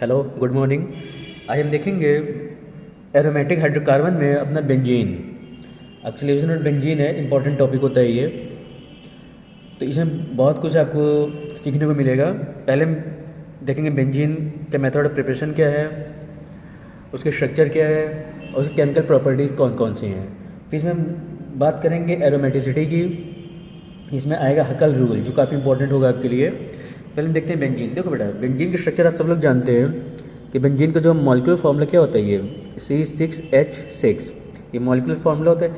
Hello, good morning. आज हम देखेंगे एरोमेटिक हाइड्रोकार्बन में अपना बेंजीन। अब सिलेबस में बेंजीन है, इंपॉर्टेंट टॉपिक होता है ये। तो इसमें बहुत कुछ आपको सीखने को मिलेगा। पहले हम देखेंगे बेंजीन का मेथड ऑफ प्रिपरेशन क्या है, उसके स्ट्रक्चर क्या है और उसकी केमिकल प्रॉपर्टीज़ कौन कौन सी हैं। फिर इसमें हम बात करेंगे एरोमेटिसिटी की। इसमें आएगा हकल रूल जो काफ़ी इंपॉर्टेंट होगा आपके लिए। पहले हम देखते हैं बेंजीन। देखो बेटा, बेंजीन की स्ट्रक्चर आप सब लोग जानते हैं कि बेंजीन का जो मॉलिक्यूलर फार्मूला क्या होता है, ये C6H6 ये मॉलिक्यूलर फार्मूला होता है।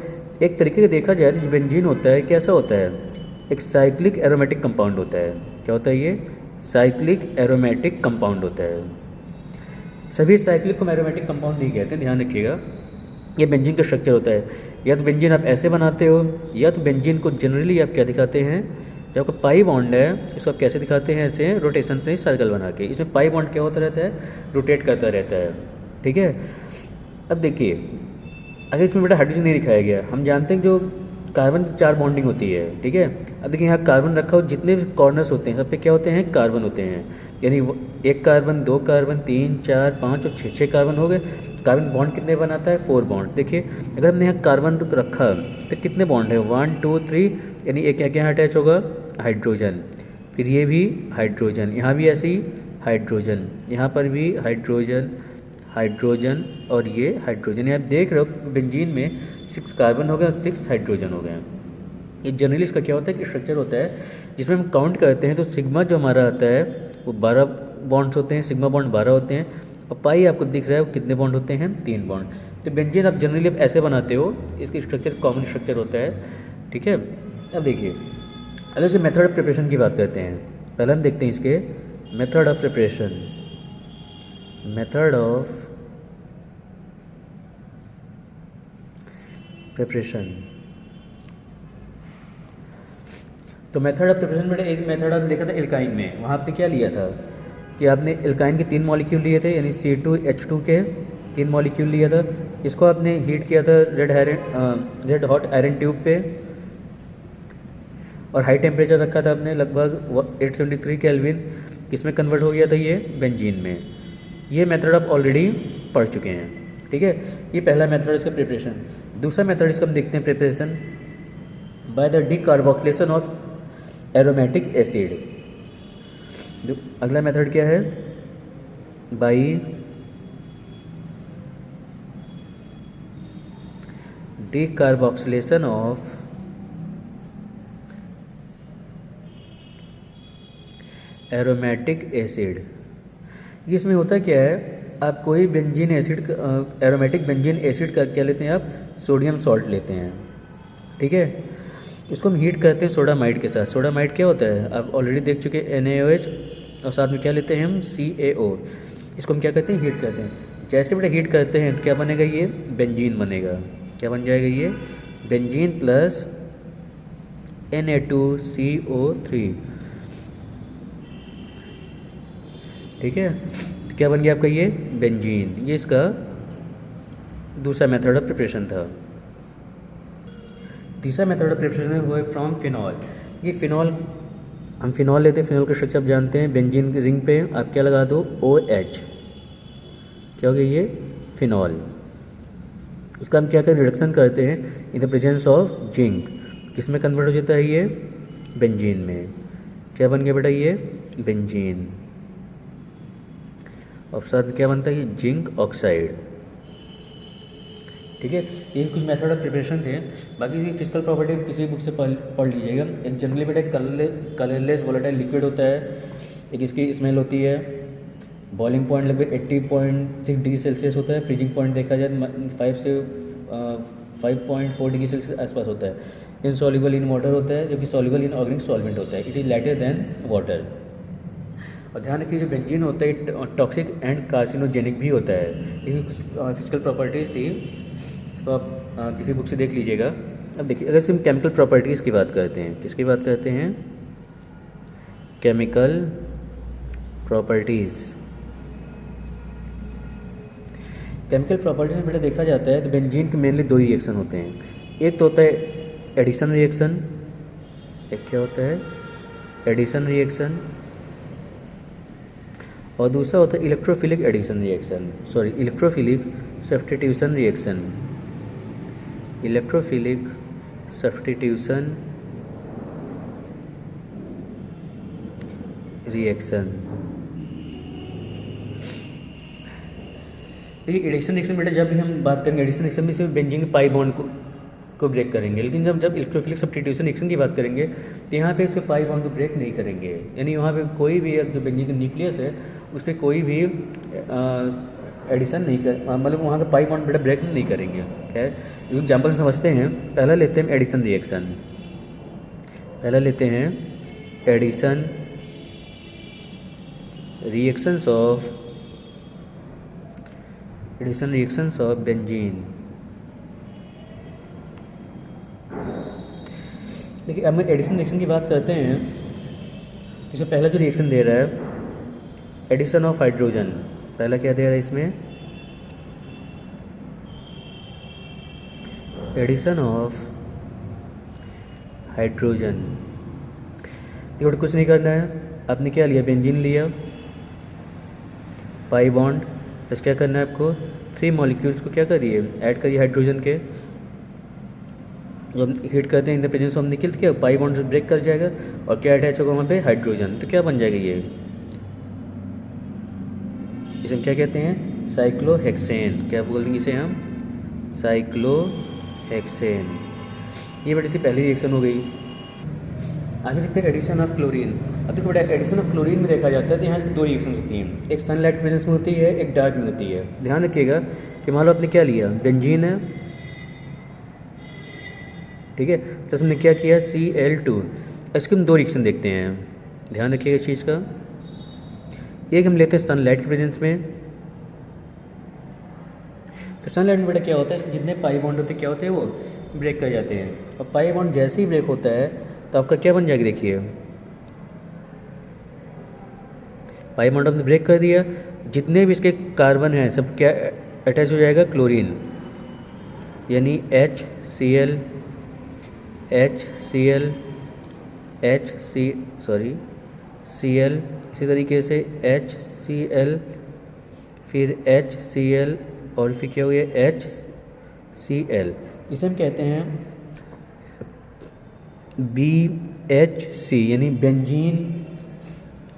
एक तरीके से देखा जाए तो जो बेंजीन होता है कैसा होता है, एक साइक्लिक एरोमेटिक कंपाउंड होता है। क्या होता है ये? साइक्लिक एरोमेटिक कंपाउंड होता है। सभी साइक्लिक को एरोमेटिक कंपाउंड नहीं कहते, ध्यान रखिएगा। ये बेंजीन का स्ट्रक्चर होता है। या तो बेंजीन आप ऐसे बनाते हो, या तो बेंजीन को जनरली आप क्या दिखाते हैं, जो आपका पाई बॉन्ड है इसको आप कैसे दिखाते हैं, ऐसे रोटेशन पे सर्कल बना के। इसमें पाई बॉन्ड क्या होता रहता है, रोटेट करता रहता है। ठीक है। अब देखिए, अगर इसमें बेटा हाइड्रोजन नहीं दिखाया गया, हम जानते हैं जो कार्बन की 4 बॉन्डिंग होती है। ठीक है। अब देखिए यहाँ कार्बन रखा हो, जितने भी कॉर्नर्स होते हैं सब पे क्या होते हैं, कार्बन होते हैं। यानी 1 कार्बन, 2 कार्बन, 3, 4, 5 और 6 कार्बन हो गए। कार्बन बॉन्ड कितने बनाता है, 4 बॉन्ड। देखिए अगर हमने यहाँ कार्बन रखा तो कितने बॉन्ड है, 1 2 3, यानी एक क्या क्या अटैच होगा, हाइड्रोजन। फिर ये भी हाइड्रोजन, यहाँ भी ऐसे ही हाइड्रोजन, यहाँ पर भी हाइड्रोजन, हाइड्रोजन और ये हाइड्रोजन। आप देख रहे हो बेंजीन में 6 कार्बन हो गए और 6 हाइड्रोजन हो गए। ये जनरली इसका क्या होता है कि स्ट्रक्चर होता है जिसमें हम काउंट करते हैं तो सिग्मा जो हमारा आता है वो 12 बॉन्ड्स होते हैं, सिग्मा बॉन्ड 12 होते हैं। और पाई आपको दिख रहा है वो कितने बॉन्ड होते हैं, 3 बॉन्ड। तो बेंजीन आप जनरली आप ऐसे बनाते हो, इसकी स्ट्रक्चर कॉमन स्ट्रक्चर होता है। ठीक है। अब देखिए, अगर इसके मेथड ऑफ प्रिपरेशन की बात करते हैं, पहले हम देखते हैं इसके method of preparation. Method of preparation, तो मेथड ऑफ प्रिपरेशन में एक मेथड आपने देखा था एल्काइन में। वहाँ आपने क्या लिया था कि आपने एल्काइन के 3 मॉलिक्यूल लिए थे, यानी C2H2 के 3 मॉलिक्यूल लिया था। इसको आपने हीट किया था रेड हॉट आयरन ट्यूब पे, और हाई टेम्परेचर रखा था आपने लगभग 873 केल्विन। किसमें कन्वर्ट हो गया था, ये बेंजीन में। ये मेथड आप ऑलरेडी पढ़ चुके हैं। ठीक है। ये पहला मेथड इसका प्रिपरेशन। दूसरा मेथड इसका हम देखते हैं preparation by the decarboxylation of aromatic acid. जो अगला मेथड क्या है, by decarboxylation of aromatic acid. इसमें होता क्या है, आप कोई benzene acid, aromatic benzene acid का क्या लेते हैं आप, सोडियम सॉल्ट लेते हैं। ठीक है। इसको हम हीट करते हैं सोडामाइड के साथ। सोडामाइड क्या होता है, आप ऑलरेडी देख चुके हैं, NaOH, और साथ में क्या लेते हैं हम, CaO। इसको हम क्या करते हैं, हीट करते हैं। जैसे बेटा हीट करते हैं तो क्या बनेगा, ये बेंजीन बनेगा। क्या बन जाएगा, ये बेंजीन प्लस Na2CO3। ठीक है। तो क्या बन गया आपका, ये बेंजीन। ये इसका दूसरा मेथड ऑफ प्रिपरेशन था। तीसरा मेथड ऑफ प्रिपरेशन हुआ फ्रॉम फिनॉल। ये फिनॉल, हम फिनॉल लेते हैं, फिनॉल का स्ट्रक्चर आप जानते हैं। बेंजीन रिंग पे आप क्या लगा दो, OH। क्या हो गया, ये फिनॉल। इसका हम क्या करें, रिडक्शन करते हैं in the presence of zinc. किस में कन्वर्ट हो जाता है, ये बेंजीन में। क्या बन गया बेटा, ये बेंजीन। और साथ में क्या बनता है, ये जिंक ऑक्साइड। ठीक है। ये कुछ मेथड ऑफ प्रिपरेशन थे। बाकी इसकी फिजिकल प्रॉपर्टी किसी बुक से पढ़ लीजिएगा। एक जनरली बेटा कलरलेस वोलेटाइल लिक्विड होता है। एक इसकी स्मेल होती है। बॉइलिंग पॉइंट लगभग 80.6 डिग्री सेल्सियस होता है। फ्रीजिंग पॉइंट देखा जाए 5 से 5.4 डिग्री सेल्सियस के आसपास होता है। इनसॉल्युबल इन वाटर होता है, जो कि सॉल्युबल इन ऑर्गेनिक सॉल्वेंट होता है। It is lighter than water. और ध्यान रखिए, जो बेंजीन होता है टॉक्सिक एंड कार्सिनोजेनिक भी होता है। ये फिजिकल प्रॉपर्टीज़ थी, इसको आप किसी बुक से देख लीजिएगा। अब देखिए, अगर हम केमिकल प्रॉपर्टीज़ की बात करते हैं, किसकी बात करते हैं, केमिकल प्रॉपर्टीज़। केमिकल प्रॉपर्टीज़ में बेटा देखा जाता है तो बेंजीन के मेनली 2 रिएक्शन होते हैं। एक तो होता है एडिशन रिएक्शन, एक क्या होता है, एडिशन रिएक्शन, और दूसरा होता है electrophilic addition reaction, sorry electrophilic substitution reaction. Electrophilic substitution reaction. देखिए एडिशन रिएक्शन बेटा जब भी हम बात करेंगे एडिशन रिएक्शन में सिर्फ बेंजीन के पाई बॉन्ड को ब्रेक करेंगे, लेकिन जब इलेक्ट्रोफिलिक सब्स्टिट्यूशन रिएक्शन की बात करेंगे तो यहाँ पे इसके पाई बॉन्ड को ब्रेक नहीं करेंगे, यानी वहाँ पे कोई भी जो बेंजीन का न्यूक्लियस है उस पर कोई भी एडिशन नहीं कर, मतलब वहाँ का पाई बॉन्ड बेटा ब्रेक हम नहीं करेंगे। खैर एग्जाम्पल समझते हैं। पहला लेते हैं एडिशन रिएक्शन, पहला लेते हैं एडिशन रिएक्शंस ऑफ बेंजीन। देखिए अब मैं एडिशन रिएक्शन की बात करते हैं तो इसमें पहला जो रिएक्शन दे रहा है एडिशन ऑफ हाइड्रोजन, पहला क्या दे रहा है इसमें, एडिशन ऑफ हाइड्रोजन। देखो कुछ नहीं करना है, आपने क्या लिया, बेंजीन लिया, पाई बॉन्ड, बस क्या करना है आपको, 3 मॉलिक्यूल्स को क्या करिए, ऐड करिए हाइड्रोजन के। जब हीट करते हैं इन द प्रेजेंस ऑफ निकल तो क्या पाई बॉन्ड ब्रेक कर जाएगा और क्या अटैच होगा वहाँ पे, हाइड्रोजन। तो क्या बन जाएगा ये, इसे हम क्या कहते हैं, साइक्लोहेक्सेन। क्या बोल देंगे इसे हम, साइक्लोहेक्सेन। ये बड़ी सी पहली रिएक्शन हो गई। आगे देखते हैं एडिशन ऑफ क्लोरीन। अब देखो बेटा एडिशन ऑफ क्लोरीन में देखा जाता है तो यहाँ से 2 रिएक्शन होती हैं, एक सनलाइट प्रेजेंस में होती है, एक डार्क में होती है। ध्यान रखिएगा कि मान लो आपने क्या लिया, बेंजीन है, ठीक है, प्लस हमने क्या किया, Cl2। इसके हम 2 रिएक्शन देखते हैं, ध्यान रखिएगा इस चीज़ का। एक हम लेते हैं सनलाइट के प्रेजेंस में, तो सनलाइट में बेटा क्या होता है, इसके जितने पाई बॉन्ड होते हैं क्या होते हैं, वो ब्रेक कर जाते हैं। और पाई बॉन्ड जैसे ही ब्रेक होता है तो आपका क्या बन जाएगा, देखिए पाई बॉन्ड हमने ब्रेक कर दिया, जितने भी इसके कार्बन हैं सब क्या अटैच हो जाएगा, क्लोरीन, यानी HCl, Cl, इसी तरीके से HCl, फिर HCl और फिर क्या हो गया HCl। इसे हम कहते हैं BHC, यानी बेंजीन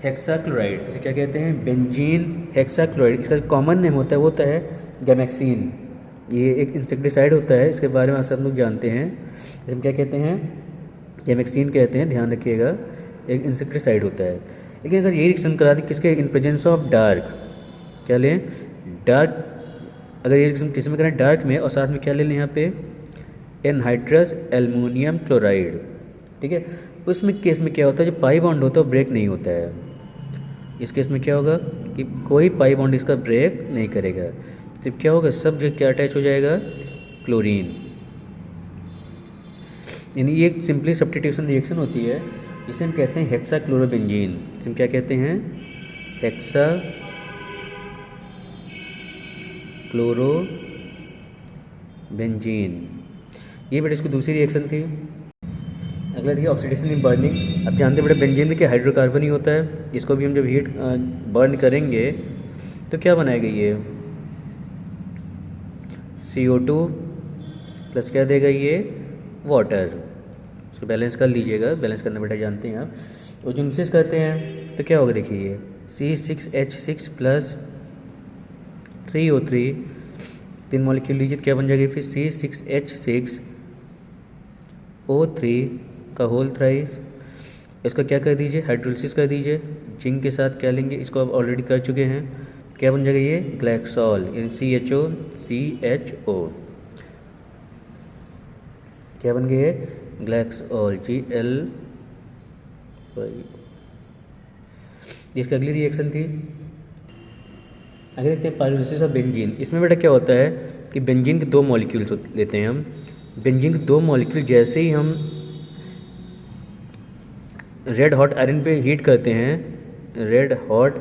हेक्साक्लोराइड। इसे क्या कहते हैं, बेंजीन हेक्साक्लोराइड। इसका कॉमन नेम होता है वो होता है गैमेक्सीन। ये एक इंसेक्टिसाइड होता है, इसके बारे में आप सब लोग जानते हैं। इसे हम क्या कहते हैं, गैमेक्सीन कहते हैं, ध्यान रखिएगा, एक इंसेक्टिसाइड होता है। लेकिन अगर ये रिएक्शन करा दी किसके, इन प्रेजेंस ऑफ डार्क, क्या लें, डार्क, अगर ये रिएक्शन किस में करें, डार्क में, और साथ में क्या ले लें यहाँ पे, एनहाइड्रस एल्युमिनियम क्लोराइड, ठीक है। उसमें केस में क्या होता है, जो पाई बॉन्ड होता है वो ब्रेक नहीं होता है। इस केस में क्या होगा कि कोई पाई बॉन्ड इसका ब्रेक नहीं करेगा, जब क्या होगा, सब जो क्या अटैच हो जाएगा, क्लोरीन। यानी ये एक सिंपली सब्स्टिट्यूशन रिएक्शन होती है जिसे हम कहते हैं हेक्सा क्लोरोबेंजीन। जिसे हम क्या कहते हैं, हेक्सा क्लोरोबेंजीन। ये बेटा इसकी दूसरी रिएक्शन थी। अगला देखिए ऑक्सीडेशन इन बर्निंग। अब जानते हैं बेटा बेंजीन में क्या हाइड्रोकार्बन ही होता है, इसको भी हम जब हीट बर्न करेंगे तो क्या बनाएगा ये, CO2 प्लस क्या देगा ये, वाटर। उसको बैलेंस कर लीजिएगा, बैलेंस करना बेटा जानते हैं आप। और जो मिक्स करते हैं तो क्या होगा, देखिए ये C6H6 प्लस 3O3, 3 मॉलिक्यूल लीजिए, क्या बन जाएगी फिर C6H6O3 का होल थ्राइस। इसको क्या कर दीजिए, हाइड्रोलिसिस कर दीजिए, जिंक के साथ क्या लेंगे, इसको आप ऑलरेडी कर चुके हैं, क्या बन जाएगा ये, ग्लाइकोल, यानी CHO, क्या बन गया ये, ग्लाइकोल, Gl। इसकी अगली रिएक्शन थी, आगे देखते हैं पाइरोलिसिस ऑफ बेंजीन। इसमें बेटा क्या होता है कि बेंजीन के 2 मॉलिक्यूल्स लेते हैं हम। बेंजीन के 2 मॉलिक्यूल जैसे ही हम रेड हॉट आयरन पे हीट करते हैं, रेड हॉट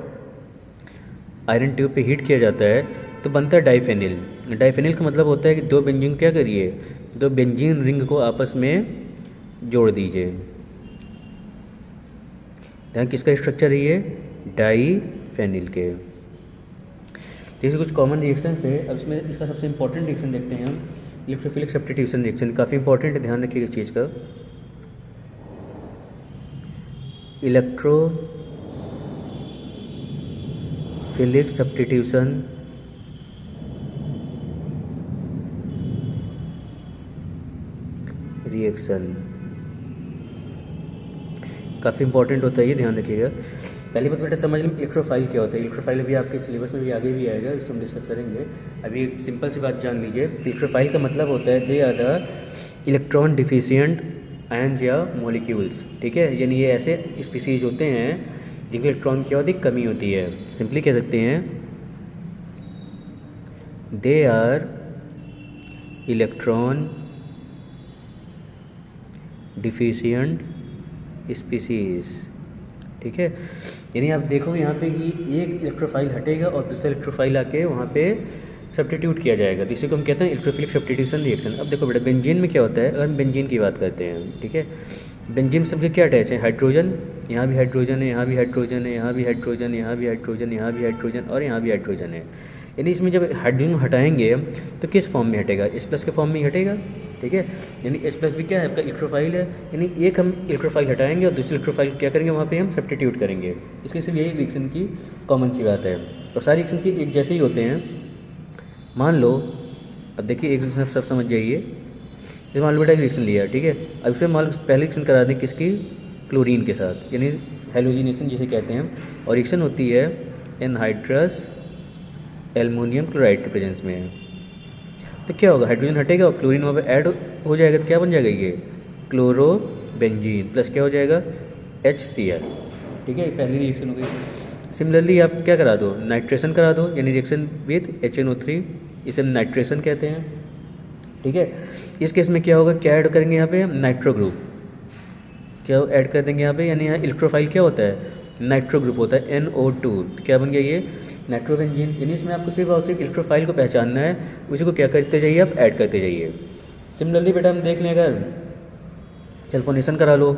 आयरन ट्यूब पे हीट किया जाता है तो बनता है डाइफेनिल। डाइफेनिल का मतलब होता है कि 2 बेंजीन क्या करिए, 2 बेंजीन रिंग को आपस में जोड़ दीजिए। यहाँ किसका स्ट्रक्चर है ये, डाई फेनिल के। जैसे कुछ कॉमन रिएक्शंस थे। अब इसमें इसका सबसे इंपॉर्टेंट रिएक्शन देखते हैं हम, इलेक्ट्रोफिलिक सब्स्टिट्यूशन रिएक्शन। काफ़ी इंपॉर्टेंट है, ध्यान रखिएगा इस चीज़ का। इलेक्ट्रोफिलिक सब्स्टिट्यूशन रिएक्शन काफ़ी इंपॉर्टेंट होता है, ये ध्यान रखिएगा। पहली बात बेटा समझ लें इलेक्ट्रोफाइल क्या होता है। इलेक्ट्रोफाइल अभी आपके सिलेबस में भी आगे भी आएगा, इसको हम डिस्कस करेंगे। अभी एक सिंपल सी बात जान लीजिए, इलेक्ट्रोफाइल का मतलब होता है they are the electron deficient ions या मॉलिक्यूल्स, ठीक है। यानी ये ऐसे स्पीसीज होते हैं जिनके इलेक्ट्रॉन की अधिक कमी होती है। सिंपली कह सकते हैं they are electron deficient species, ठीक है। यानी आप देखो यहाँ पे कि एक इलेक्ट्रोफाइल हटेगा और दूसरा इलेक्ट्रोफाइल आके वहाँ पे सब्स्टिट्यूट किया जाएगा, तो इसी को हम कहते हैं इलेक्ट्रोफिलिक सब्स्टिट्यूशन रिएक्शन। अब देखो बेटा बेंजीन में क्या होता है, अगर हम बेंजीन की बात करते हैं, ठीक है। बेंजीन सबके क्या अटैच है, हाइड्रोजन, यहाँ भी हाइड्रोजन है, यहाँ भी हाइड्रोजन है, यहाँ भी हाइड्रोजन, यहाँ भी हाइड्रोजन, यहाँ भी हाइड्रोजन और यहाँ भी हाइड्रोजन है। यानी इसमें जब हाइड्रोजन हटाएंगे तो किस फॉर्म में हटेगा, H+ के फॉर्म में ही हटेगा, ठीक है। यानी H+ भी क्या है, आपका इलेक्ट्रोफाइल है। यानी एक हम इलेक्ट्रोफाइल हटाएंगे और दूसरे इलेक्ट्रोफाइल क्या करेंगे, वहाँ पे हम सब्स्टिट्यूट करेंगे। इसके सिर्फ यही रिएक्शन की कॉमन सी बात है, और सारी रिएक्शन की एक जैसे ही होते हैं। मान लो, अब देखिए एक रिएक्शन सब समझ जाइए। जैसे मान लो बेटा एक रिएक्शन लिया, ठीक है। अब इसमें मान लो पहले रिएक्शन करा दें किसकी, क्लोरीन के साथ, यानी हेलोजिनेशन जिसे कहते हैं। और रिएक्शन होती है एनहाइड्रस एल्युमिनियम क्लोराइड के प्रेजेंस में। तो क्या होगा, हाइड्रोजन हटेगा और क्लोरीन वहाँ पे ऐड हो जाएगा, तो क्या बन जाएगा, ये क्लोरोबेंजीन प्लस क्या हो जाएगा, HCl, ठीक है। पहली रिएक्शन हो गई। सिमिलरली आप क्या करा दो, नाइट्रेशन करा दो, यानी रिएक्शन विद HNO3, इसे हम नाइट्रेशन कहते हैं, ठीक है। इस केस में क्या होगा, क्या ऐड करेंगे यहाँ पे हम, नाइट्रो ग्रुप, क्या ऐड कर देंगे यहाँ पे। यानी यहाँ इलेक्ट्रोफाइल क्या होता है, नाइट्रो ग्रुप होता है, NO2, क्या बन गया ये, नाइट्रोबेंजीन। यानी इसमें आपको सिर्फ और सिर्फ इलेक्ट्रोफाइल को पहचानना है, उसी को क्या करते जाइए, आप ऐड करते जाइए। सिमिलरली बेटा हम देख लें, अगर सल्फोनेशन करा लो,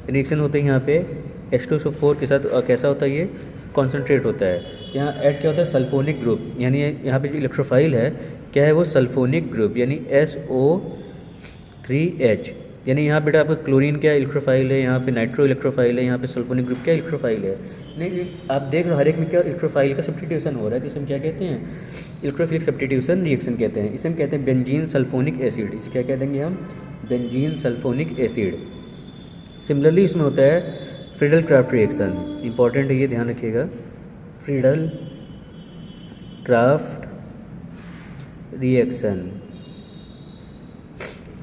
रिएक्शन होते हैं यहाँ पे H2SO4 के साथ, कैसा होता है ये, कॉन्सेंट्रेट होता है। यहाँ ऐड क्या होता है, सल्फोनिक ग्रुप, यानी यहाँ पे जो इलेक्ट्रोफाइल है क्या है, वो सल्फोनिक ग्रुप, यानी SO3H। यानी यहाँ बेटा आपका क्लोरीन क्या इलेक्ट्रोफाइल है, यहाँ पे नाइट्रो इलेक्ट्रोफाइल है, यहाँ पे सल्फोनिक ग्रुप क्या इलेक्ट्रोफाइल है। नहीं, आप देख रहे हो हर एक में क्या इलेक्ट्रोफाइल का सब्स्टिट्यूशन हो रहा है, जिसे हम क्या कहते हैं, इलेक्ट्रोफिलिक सब्स्टिट्यूशन रिएक्शन कहते हैं। इसे हम कहते हैं बेंजीन सल्फोनिक एसिड, इसे क्या कह देंगे हम, बेंजीन सल्फोनिक एसिड। सिमिलरली इसमें होता है फ्रीडल क्राफ्ट रिएक्शन, इंपॉर्टेंट है ये, ध्यान रखिएगा। फ्रीडल क्राफ्ट रिएक्शन,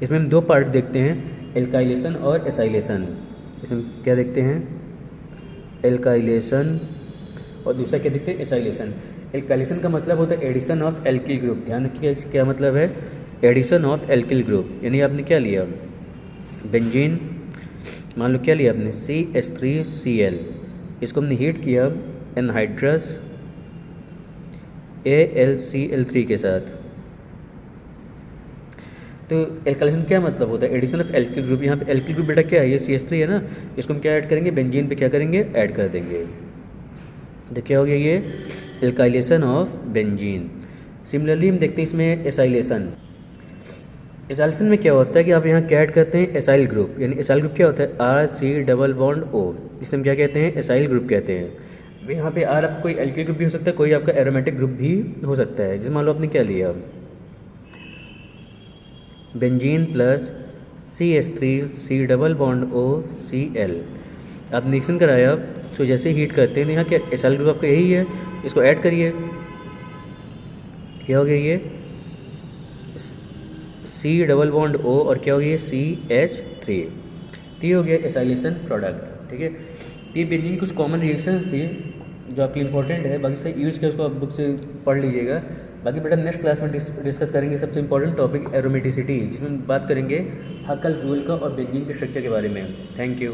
इसमें हम दो पार्ट देखते हैं, एल्काइलेशन और एसाइलेशन। इसमें क्या देखते हैं, एल्काइलेशन, और दूसरा क्या देखते हैं, एसाइलेशन। एल्काइलेशन का मतलब होता है एडिशन ऑफ एल्किल ग्रुप, ध्यान रखिए क्या मतलब है, एडिशन ऑफ एल्किल ग्रुप। यानी आपने क्या लिया, बेंजीन, मान लो क्या लिया आपने, CH3Cl, इसको हमने हीट किया एनहाइड्रस AlCl3 के साथ। तो एल्काइलेशन क्या मतलब होता है, एडिशन ऑफ एल्किल ग्रुप। यहाँ पे एल्किल ग्रुप बेटा क्या है, ये CH3 है ना, इसको हम क्या ऐड करेंगे, बेंजीन पे क्या करेंगे, ऐड कर देंगे। तो क्या हो गया ये, एल्काइलेशन ऑफ बेंजीन। सिमिलरली हम देखते हैं इसमें एसाइलेशन। एसाइलेशन में क्या होता है कि आप यहाँ क्या ऐड करते हैं, एसाइल ग्रुप, यानी एसाइल ग्रुप क्या होता है, RC+O, जिसे हम क्या कहते हैं, एसाइल ग्रुप कहते हैं। यहाँ पे R आपका कोई एल्किल ग्रुप भी हो सकता है, कोई आपका एरोमेटिक ग्रुप भी हो सकता है। जैसे मान लो आपने क्या लिया, बेंजीन प्लस CH3C+OCl, आप रिएक्शन कराया, तो जैसे हीट करते हैं, यहाँ क्या एसाइल ग्रुप आपका यही है, इसको ऐड करिए, क्या हो गया ये C+O, और क्या हो गया CH3, तो ये हो गया एसाइलेशन प्रोडक्ट, ठीक है। तो ये बेंजीन कुछ कॉमन रिएक्शंस थी जो आपके इंपॉर्टेंट है, बाकी इसका यूज़ क्या उसको आप बुक से पढ़ लीजिएगा। बाकी बेटा नेक्स्ट क्लास में डिस्कस करेंगे सबसे इंपॉर्टेंट टॉपिक एरोमेटिसिटी, जिसमें बात करेंगे हकल रूल का और बेंजीन के स्ट्रक्चर के बारे में। Thank you.